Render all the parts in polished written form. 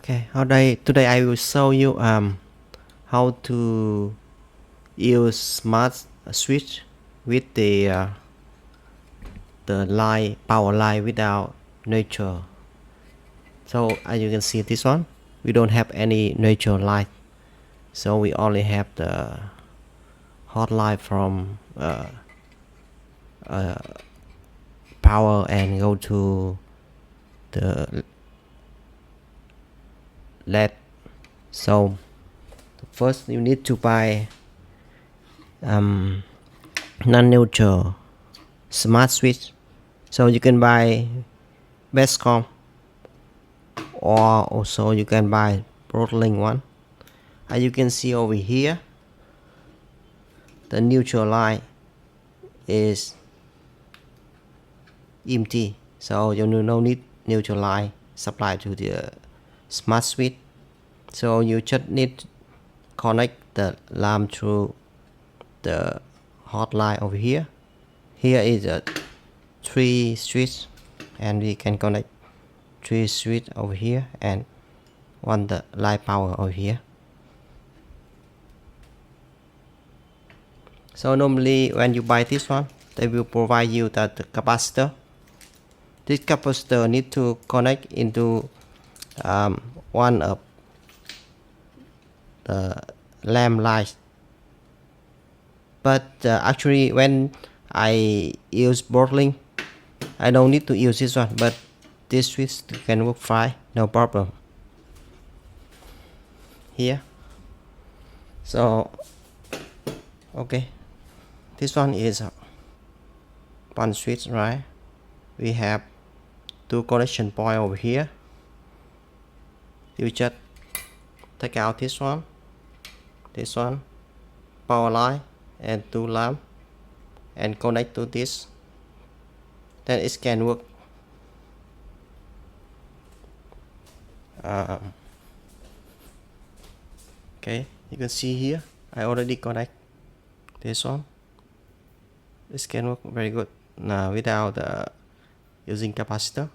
Okay, today I will show you how to use smart switch with the line power line without neutral. So as you can see this one, we don't have any neutral light, so we only have the hot line from power and go to the LED. So first you need to buy non-neutral smart switch. So you can buy Bestcom, or also you can buy Broadlink one. As you can see over here, the neutral line is empty, so you no need neutral line supply to the smart switch. So you just need to connect the lamp through the hot line over here. Here is a 3 switch, and we can connect 3 switch over here and one the light power over here. So normally when you buy this one, they will provide you the capacitor. This capacitor need to connect into one of the lamp lights. But actually when I use Broadlink, I don't need to use this one, but this switch can work fine, no problem. Here. So okay, this one is one switch, right? We have 2 connection point over here. You just take out this one, power line and 2 lamp, and connect to this, then it can work. Okay, you can see here I already connect this one. This can work very good now without using capacitor.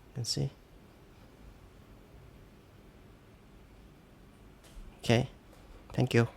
You can see. Okay, thank you.